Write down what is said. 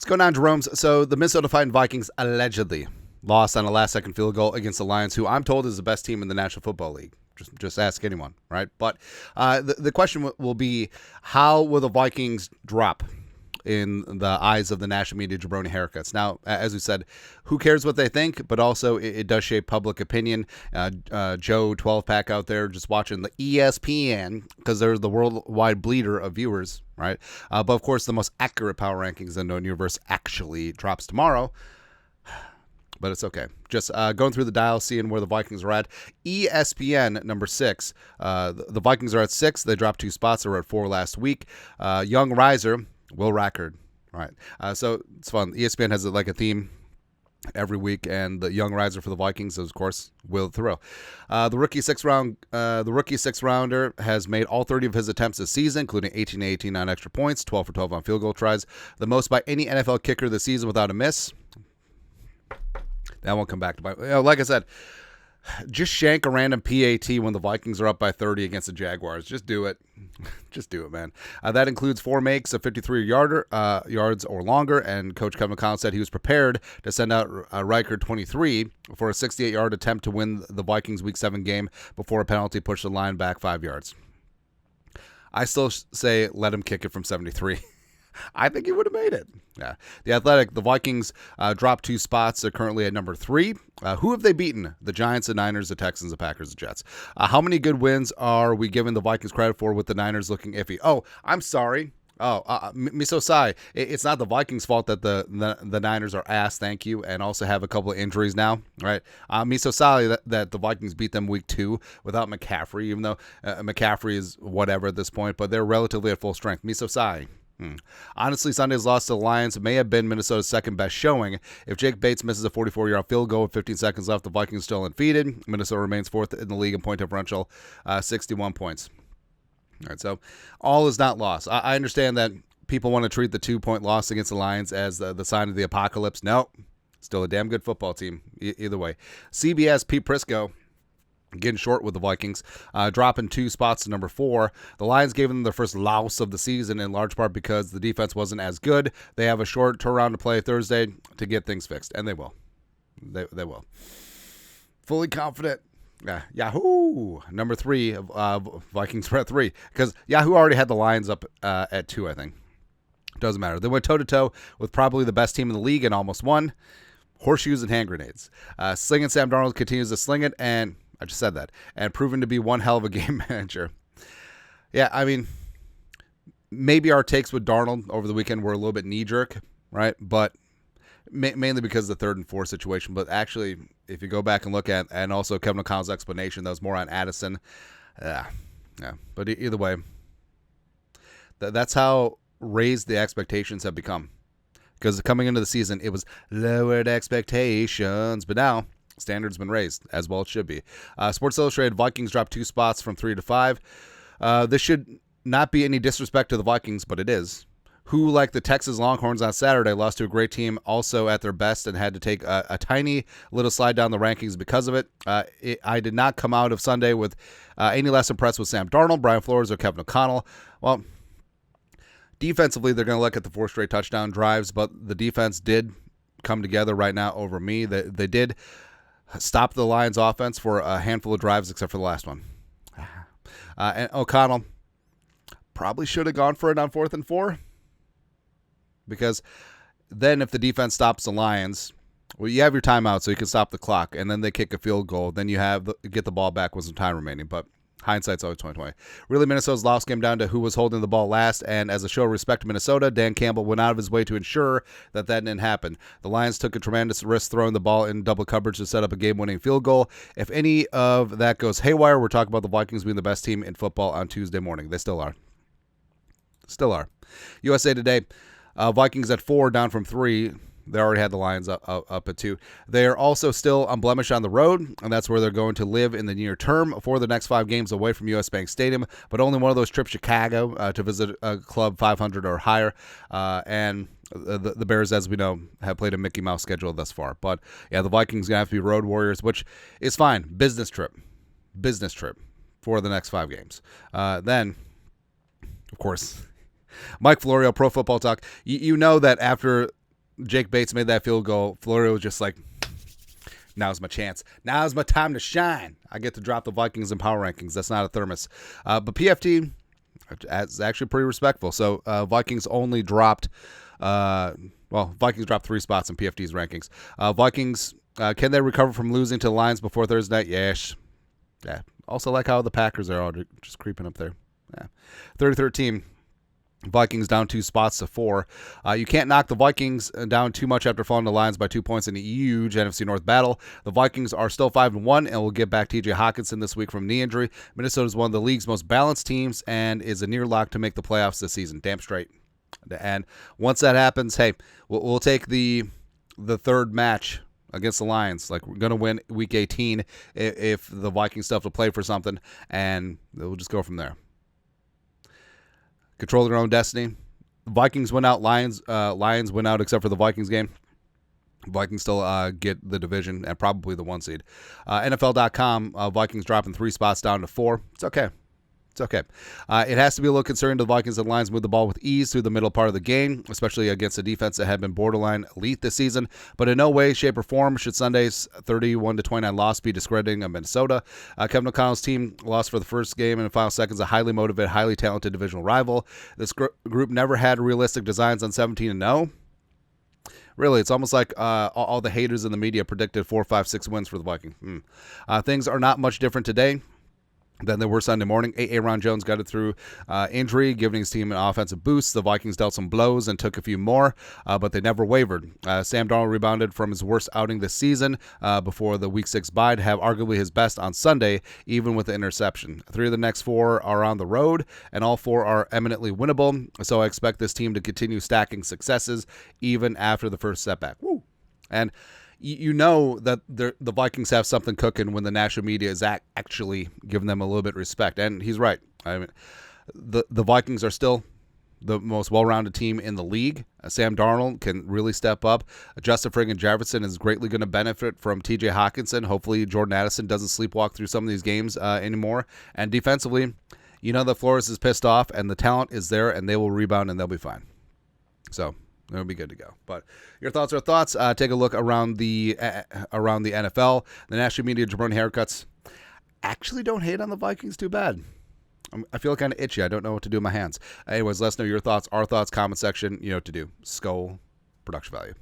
going on, Jeromes? So the Minnesota Vikings allegedly lost on a last-second field goal against the Lions, who I'm told is the best team in the National Football League. Just ask anyone, right? But the question will be, how will the Vikings drop in the eyes of the national media Jabroni haircuts? Now, as we said, who cares what they think? But also, it does shape public opinion. Joe 12-pack out there just watching the ESPN, because they're the worldwide bleeder of viewers, right? But of course, the most accurate power rankings in the known universe actually drops tomorrow. But it's okay. Just going through the dial, seeing where the Vikings are at. ESPN, number 6. The Vikings are at 6. They dropped 2 spots. They were at 4 last week. Young riser, Will Rackard. All right. So it's fun. ESPN has like a theme every week, and the young riser for the Vikings is, of course, Will Thoreau. The rookie sixth rounder has made all 30 of his attempts this season, including 18 on extra points, 12 for 12 on field goal tries, the most by any NFL kicker this season without a miss. That won't come back to bite. Like I said, just shank a random PAT when the Vikings are up by 30 against the Jaguars. Just do it. Just do it, man. That includes 4 makes of 53 yards or longer, and Coach Kevin McConnell said he was prepared to send out Riker 23 for a 68-yard attempt to win the Vikings Week 7 game before a penalty pushed the line back 5 yards. I still say let him kick it from 73. I think he would have made it. Yeah. The Athletic, the Vikings dropped 2 spots. They're currently at number 3. Who have they beaten? The Giants, the Niners, the Texans, the Packers, the Jets. How many good wins are we giving the Vikings credit for with the Niners looking iffy? Oh, I'm sorry. Miso Sai. It's not the Vikings' fault that the Niners are ass, thank you, and also have a couple of injuries now, right? Miso Sai that the Vikings beat them week 2 without McCaffrey, even though McCaffrey is whatever at this point, but they're relatively at full strength. Miso Sai. Honestly, Sunday's loss to the Lions may have been Minnesota's second best showing. If Jake Bates misses a 44-yard field goal with 15 seconds left, the Vikings are still undefeated. Minnesota remains 4th in the league in point differential, 61 points. All right, so all is not lost. I understand that people want to treat the 2-point loss against the Lions as the sign of the apocalypse. No, still a damn good football team. Either way. CBS, Pete Prisco, getting short with the Vikings, dropping 2 spots to number 4. The Lions gave them their first loss of the season in large part because the defense wasn't as good. They have a short turnaround to play Thursday to get things fixed, and they will. They will. Fully confident. Yahoo, number 3. Vikings were at 3 because Yahoo already had the Lions up at 2, I think. Doesn't matter. They went toe-to-toe with probably the best team in the league and almost won. Horseshoes and hand grenades. Slinging Sam Darnold continues to sling it, and I just said that, and proven to be one hell of a game manager. Yeah, I mean, maybe our takes with Darnold over the weekend were a little bit knee-jerk, right? But mainly because of the 3rd and 4 situation. But actually, if you go back and look at, and also Kevin O'Connell's explanation, that was more on Addison. Yeah. But either way, that's how raised the expectations have become. Because coming into the season, it was lowered expectations, but now standards been raised, as well it should be. Sports Illustrated, Vikings dropped 2 spots from 3 to 5. This should not be any disrespect to the Vikings, but it is. Who, like the Texas Longhorns on Saturday, lost to a great team also at their best and had to take a tiny little slide down the rankings because of it. I did not come out of Sunday with any less impressed with Sam Darnold, Brian Flores, or Kevin O'Connell. Well, defensively, they're going to look at the 4 straight touchdown drives, but the defense did come together right now over me. They did stop the Lions offense for a handful of drives except for the last one. And O'Connell probably should have gone for it on 4th and 4 because then if the defense stops the Lions, well, you have your timeout so you can stop the clock, and then they kick a field goal. Then you get the ball back with some time remaining, but hindsight's always 20/20. Really, Minnesota's loss came down to who was holding the ball last, and as a show of respect to Minnesota, Dan Campbell went out of his way to ensure that didn't happen. The Lions took a tremendous risk throwing the ball in double coverage to set up a game-winning field goal. If any of that goes haywire, we're talking about the Vikings being the best team in football on Tuesday morning. They still are. USA Today, Vikings at 4, down from 3. They already had the Lions up at 2. They are also still unblemished on the road, and that's where they're going to live in the near term for the next 5 games away from U.S. Bank Stadium, but only one of those trips Chicago to visit a club 500 or higher. And the Bears, as we know, have played a Mickey Mouse schedule thus far. But, yeah, the Vikings going to have to be road warriors, which is fine. Business trip for the next 5 games. Then, of course, Mike Florio, Pro Football Talk. You know that after Jake Bates made that field goal, Florio was just like, now's my chance. Now's my time to shine. I get to drop the Vikings in power rankings. That's not a thermos. But PFT is actually pretty respectful. So Vikings only dropped, Vikings dropped 3 spots in PFT's rankings. Vikings, can they recover from losing to the Lions before Thursday night? Yes. Yeah. Also like how the Packers are all just creeping up there. Yeah. 30-13. Vikings down 2 spots to 4. You can't knock the Vikings down too much after falling to the Lions by 2 points in a huge NFC North battle. The Vikings are still 5-1 and will get back TJ Hawkinson this week from knee injury. Minnesota is one of the league's most balanced teams and is a near lock to make the playoffs this season. Damn straight. And once that happens, hey, we'll take the third match against the Lions. Like, we're going to win Week 18 if the Vikings still have to play for something, and we'll just go from there. Control their own destiny. Vikings win out. Lions win out except for the Vikings game. Vikings still get the division and probably the 1 seed. NFL.com, Vikings dropping 3 spots down to 4. It's okay. It's okay. It has to be a little concerning to the Vikings and Lions move the ball with ease through the middle part of the game, especially against a defense that had been borderline elite this season. But in no way, shape, or form should Sunday's 31-29 loss be discrediting of Minnesota. Kevin O'Connell's team lost for the first game in the final seconds, a highly motivated, highly talented divisional rival. This group never had realistic designs on 17-0. Really, it's almost like all the haters in the media predicted 4, 5, 6 wins for the Vikings. Things are not much different today than they were Sunday morning. Aaron Jones got it through injury, giving his team an offensive boost. The Vikings dealt some blows and took a few more, but they never wavered. Sam Darnold rebounded from his worst outing this season before the Week 6 bye to have arguably his best on Sunday, even with the interception. 3 of the next 4 are on the road, and all 4 are eminently winnable, so I expect this team to continue stacking successes even after the first setback. Woo! And you know that the Vikings have something cooking when the national media is actually giving them a little bit of respect. And he's right. I mean, the Vikings are still the most well-rounded team in the league. Sam Darnold can really step up. Justin friggin' Jefferson is greatly going to benefit from TJ Hawkinson. Hopefully Jordan Addison doesn't sleepwalk through some of these games anymore. And defensively, you know that Flores is pissed off, and the talent is there, and they will rebound, and they'll be fine. So it'll be good to go. But your thoughts are thoughts. Take a look around the NFL. The national media Jabroni haircuts actually don't hate on the Vikings too bad. I feel kind of itchy. I don't know what to do with my hands. Anyways, let us know your thoughts, our thoughts, comment section. You know what to do. Skull production value.